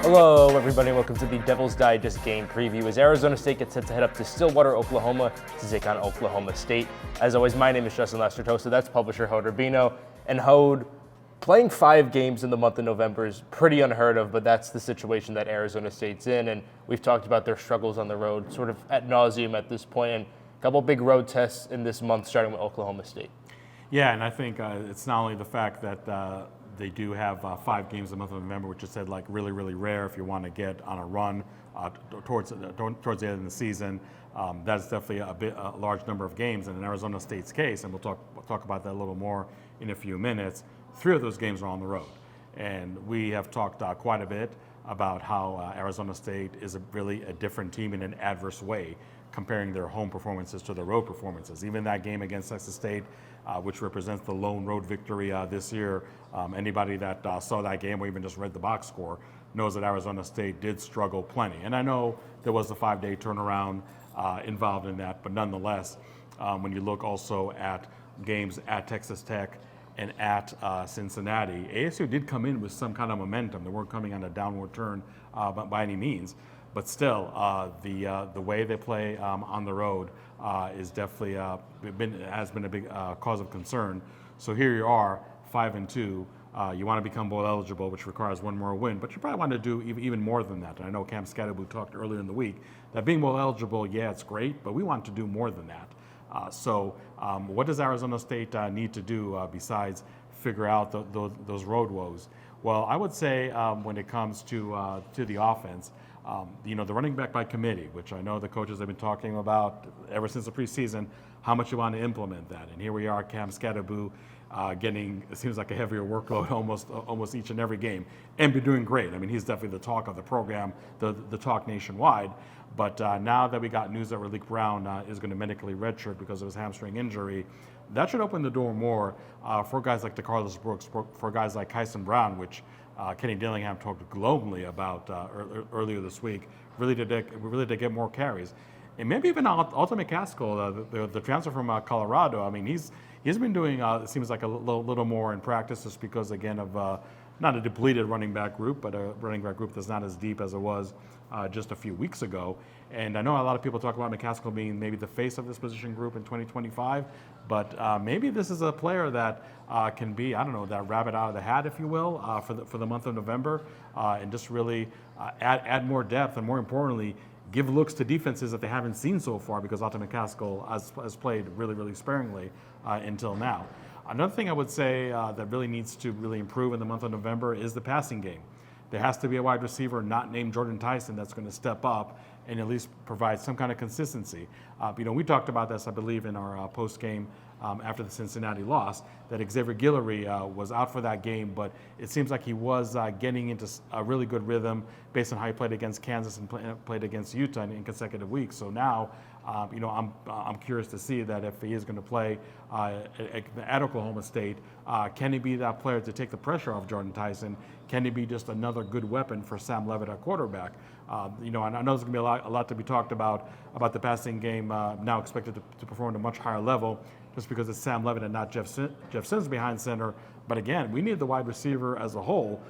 Hello, everybody, and welcome to the Devil's Digest game preview as Arizona State gets set to head up to Stillwater, Oklahoma to take on Oklahoma State. As always, my name is Justin Lestertosa. That's publisher Hode Urbino. And Hode, playing 5 games in the month of November is pretty unheard of, but that's the situation that Arizona State's in. And we've talked about their struggles on the road sort of ad nauseum at this point, and a couple big road tests in this month, starting with Oklahoma State. Yeah, and I think it's not only the fact that they do have 5 games in the month of November, which is said like really, really rare if you want to get on a run towards the end of the season. That's definitely a large number of games. And in Arizona State's case, and we'll talk about that a little more in a few minutes, 3 of those games are on the road. And we have talked quite a bit about how Arizona State is really a different team in an adverse way, comparing their home performances to their road performances. Even that game against Texas State, which represents the lone road victory this year, anybody that saw that game or even just read the box score knows that Arizona State did struggle plenty. And I know there was a 5-day turnaround involved in that, but nonetheless, when you look also at games at Texas Tech and at Cincinnati, ASU did come in with some kind of momentum. They weren't coming on a downward turn by any means. But still, the way they play on the road is definitely has been a big cause of concern. So here you are, 5-2. You want to become bowl eligible, which requires 1 more win, but you probably want to do even more than that. And I know Cam Scatterbu talked earlier in the week that being bowl eligible, yeah, it's great, but we want to do more than that. So what does Arizona State need to do besides figure out those road woes? Well, I would say when it comes to the offense, the running back by committee, which I know the coaches have been talking about ever since the preseason, how much you want to implement that. And here we are, Cam Scatterbu getting, it seems like a heavier workload almost each and every game, and be doing great. I mean, he's definitely the talk of the program, the talk nationwide. But now that we got news that Raleek Brown is going to medically redshirt because of his hamstring injury, that should open the door more for guys like DeCarlos Brooks, for guys like Kyson Brown, which Kenny Dillingham talked globally about earlier this week, really to get more carries. And maybe even Alton McCaskill, the transfer from Colorado. I mean, he's been doing, it seems like a little more in practice just because, again, of not a depleted running back group, but a running back group that's not as deep as it was just a few weeks ago. And I know a lot of people talk about McCaskill being maybe the face of this position group in 2025, but maybe this is a player that can be, I don't know, that rabbit out of the hat, if you will, for the month of November, and just really add more depth, and more importantly, give looks to defenses that they haven't seen so far, because Alton McCaskill has played really, really sparingly until now. Another thing I would say that really needs to really improve in the month of November is the passing game. There has to be a wide receiver not named Jordan Tyson that's going to step up and at least provide some kind of consistency. We talked about this, I believe, in our post game after the Cincinnati loss, that Xavier Guillory was out for that game, but it seems like he was getting into a really good rhythm based on how he played against Kansas and played against Utah in consecutive weeks. So now, I'm curious to see that if he is going to play at Oklahoma State, can he be that player to take the pressure off Jordan Tyson? Can he be just another good weapon for Sam Levitt at quarterback? And I know there's going to be a lot to be talked about the passing game now expected to perform at a much higher level, just because it's Sam Levitt and not Jeff Sims behind center. But again, we need the wide receiver as a whole.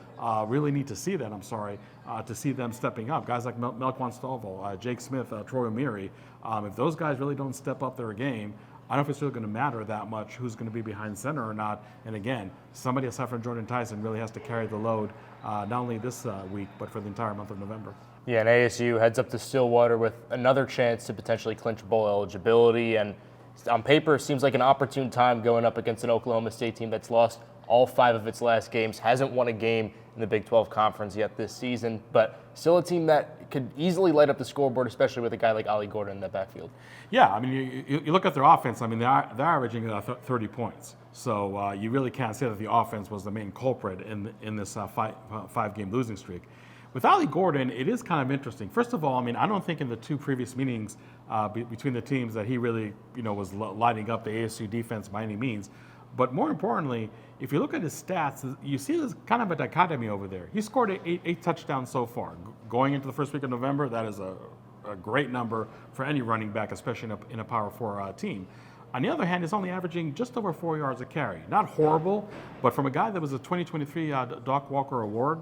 Really need to see that, to see them stepping up. Guys like Melquan Stovall, Jake Smith, Troy O'Meary. If those guys really don't step up their game, I don't know if it's really going to matter that much who's going to be behind center or not. And again, somebody aside from Jordan Tyson really has to carry the load, not only this week, but for the entire month of November. Yeah, and ASU heads up to Stillwater with another chance to potentially clinch bowl eligibility. And on paper, it seems like an opportune time going up against an Oklahoma State team that's lost all 5 of its last games, hasn't won a game in the Big 12 Conference yet this season, but still a team that could easily light up the scoreboard, especially with a guy like Ollie Gordon in the backfield. Yeah, I mean, you look at their offense, I mean, they're averaging 30 points. So you really can't say that the offense was the main culprit in this 5-game losing streak. With Ollie Gordon, it is kind of interesting. First of all, I mean, I don't think in the 2 previous meetings between the teams that he really, was lighting up the ASU defense by any means. But more importantly, if you look at his stats, you see there's kind of a dichotomy over there. He scored 8 touchdowns so far. Going into the first week of November, that is a great number for any running back, especially in a Power 4 team. On the other hand, he's only averaging just over 4 yards a carry. Not horrible, but from a guy that was a 2023 Doc Walker Award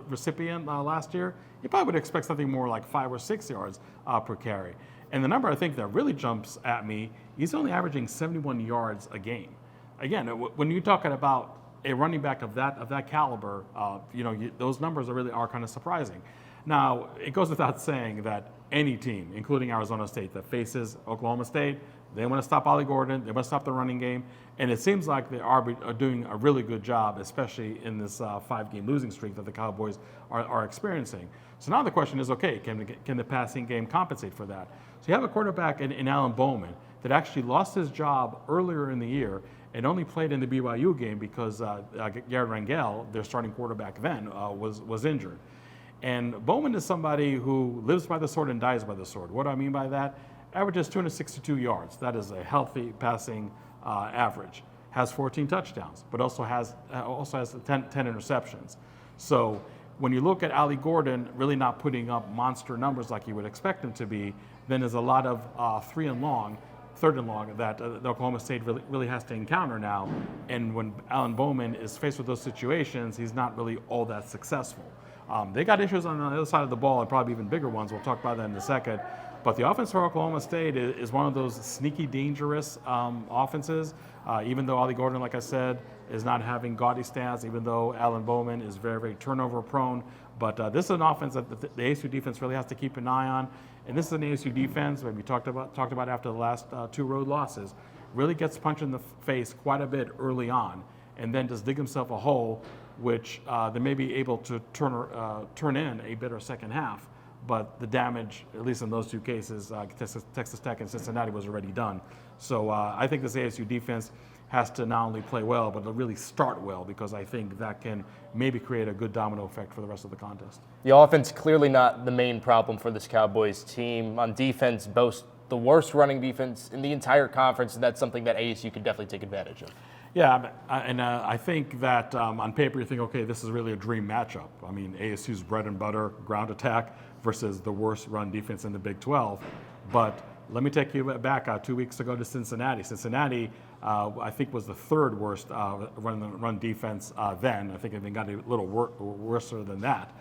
recipient last year, you probably would expect something more like 5 or 6 yards per carry. And the number I think that really jumps at me, he's only averaging 71 yards a game. Again, when you're talking about a running back of that caliber, those numbers are kind of surprising. Now, it goes without saying that any team, including Arizona State, that faces Oklahoma State, they want to stop Ollie Gordon, they want to stop the running game, and it seems like they are doing a really good job, especially in this 5-game losing streak that the Cowboys are experiencing. So now the question is, okay, can the passing game compensate for that? So you have a quarterback in Alan Bowman that actually lost his job earlier in the year and only played in the BYU game because Garrett Rangel, their starting quarterback then, was injured. And Bowman is somebody who lives by the sword and dies by the sword. What do I mean by that? Averages 262 yards. That is a healthy passing average. Has 14 touchdowns, but also has 10 interceptions. So when you look at Ollie Gordon really not putting up monster numbers like you would expect him to be, then there's a lot of third and long that Oklahoma State really has to encounter now. And when Alan Bowman is faced with those situations, he's not really all that successful. They got issues on the other side of the ball, and probably even bigger ones. We'll talk about that in a second. But the offense for Oklahoma State is one of those sneaky, dangerous offenses. Even though Ollie Gordon, like I said, is not having gaudy stats, even though Alan Bowman is very, very turnover prone. But this is an offense that the ASU defense really has to keep an eye on. And this is an ASU defense, that we talked about after the last 2 road losses, really gets punched in the face quite a bit early on, and then just dig himself a hole, which they may be able to turn in a better second half. But the damage, at least in those 2 cases, Texas Tech and Cincinnati, was already done. So I think this ASU defense has to not only play well, but to really start well, because I think that can maybe create a good domino effect for the rest of the contest. The offense clearly not the main problem for this Cowboys team. On defense, boasts the worst running defense in the entire conference, and that's something that ASU can definitely take advantage of. Yeah, and I think that on paper you think, okay, this is really a dream matchup. I mean, ASU's bread and butter, ground attack, versus the worst run defense in the Big 12. But let me take you back 2 weeks ago to Cincinnati. Cincinnati, I think, was the 3rd worst run defense then. I think it got a little worse than that.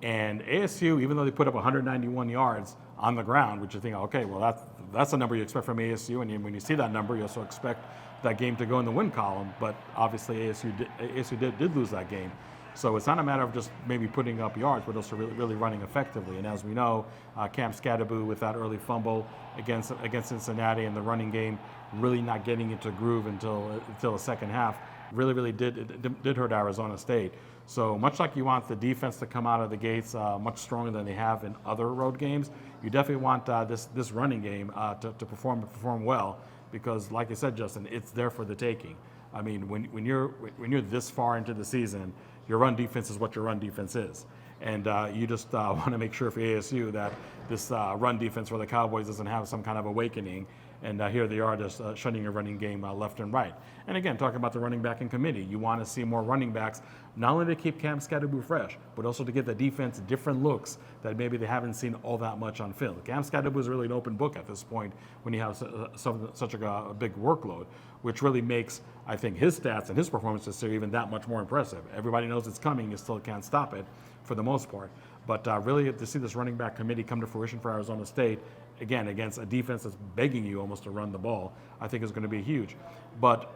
And ASU, even though they put up 191 yards on the ground, which you think, okay, well, that's a number you expect from ASU. And when you see that number, you also expect that game to go in the win column. But obviously ASU did lose that game. So it's not a matter of just maybe putting up yards, but also really running effectively. And as we know, Cam Scadaboo, with that early fumble against Cincinnati, and the running game really not getting into groove until the second half, really did hurt Arizona State. So much like you want the defense to come out of the gates much stronger than they have in other road games, you definitely want this running game to perform well, because, like you said, Justin, it's there for the taking. I mean, when you're this far into the season, your run defense is what your run defense is. And you just want to make sure for ASU that this run defense for the Cowboys doesn't have some kind of awakening. And here they are just shutting your running game left and right. And again, talking about the running back in committee, you want to see more running backs, not only to keep Cam Scadaboo fresh, but also to give the defense different looks that maybe they haven't seen all that much on film. Cam Scadaboo is really an open book at this point when you have such a big workload, which really makes, I think, his stats and his performance this year even that much more impressive. Everybody knows it's coming, you still can't stop it for the most part. But really, to see this running back committee come to fruition for Arizona State, again, against a defense that's begging you almost to run the ball, I think is going to be huge. But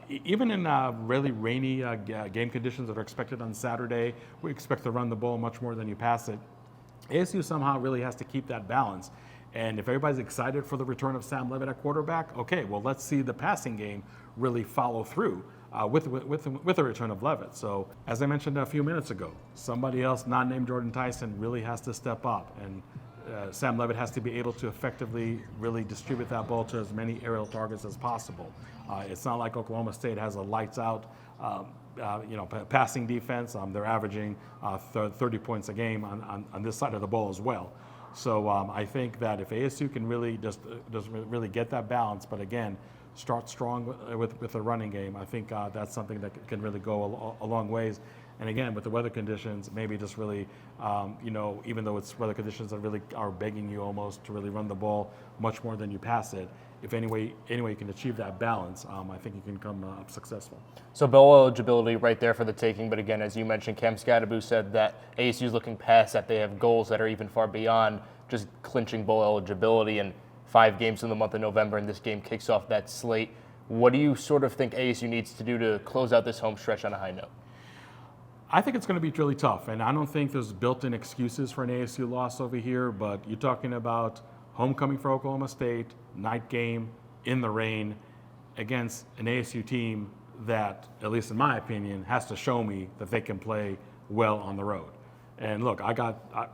even in really rainy game conditions that are expected on Saturday, we expect to run the ball much more than you pass it. ASU somehow really has to keep that balance. And if everybody's excited for the return of Sam Levitt at quarterback, okay, well, let's see the passing game really follow through with the return of Levitt. So, as I mentioned a few minutes ago, somebody else not named Jordan Tyson really has to step up. And Sam Levitt has to be able to effectively really distribute that ball to as many aerial targets as possible. It's not like Oklahoma State has a lights-out passing defense. They're averaging 30 points a game on this side of the ball as well. So I think that if ASU can really just really get that balance, but again, start strong with the running game, I think that's something that can really go a long ways. And again, with the weather conditions, maybe just really, even though it's weather conditions that really are begging you almost to really run the ball much more than you pass it, if any way you can achieve that balance, I think you can come up successful. So bowl eligibility right there for the taking, but again, as you mentioned, Cam Scadaboo said that ASU is looking past that. They have goals that are even far beyond just clinching bowl eligibility, and 5 games in the month of November, and this game kicks off that slate. What do you sort of think ASU needs to do to close out this home stretch on a high note? I think it's going to be really tough, and I don't think there's built-in excuses for an ASU loss over here, but you're talking about homecoming for Oklahoma State, night game, in the rain, against an ASU team that, at least in my opinion, has to show me that they can play well on the road. And look,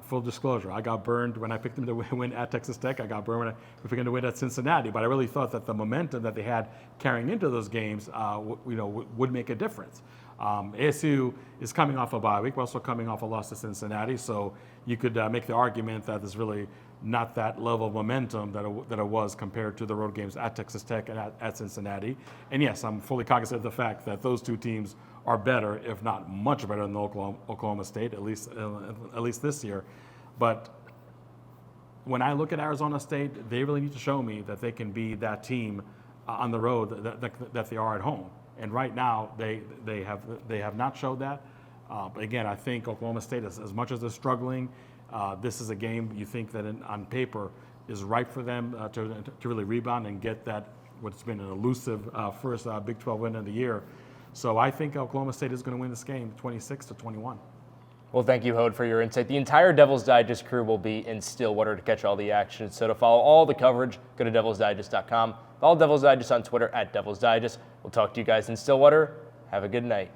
full disclosure, I got burned when I picked them to win at Texas Tech. I got burned when I picked them to win at Cincinnati. But I really thought that the momentum that they had carrying into those games, would make a difference. ASU is coming off a bye week. We're also coming off a loss to Cincinnati. So you could make the argument that there's really not that level of momentum that it was compared to the road games at Texas Tech and at Cincinnati. And yes, I'm fully cognizant of the fact that those two teams are better, if not much better than Oklahoma State, at least this year. But when I look at Arizona State, they really need to show me that they can be that team on the road that they are at home. And right now, they have not showed that. But again, I think Oklahoma State, as much as they're struggling, this is a game you think that on paper is ripe for them to really rebound and get that what's been an elusive first Big 12 win of the year. So I think Oklahoma State is going to win this game 26-21. Well, thank you, Hode, for your insight. The entire Devil's Digest crew will be in Stillwater to catch all the action. So to follow all the coverage, go to DevilsDigest.com. Follow Devil's Digest on Twitter at Devil's Digest. We'll talk to you guys in Stillwater. Have a good night.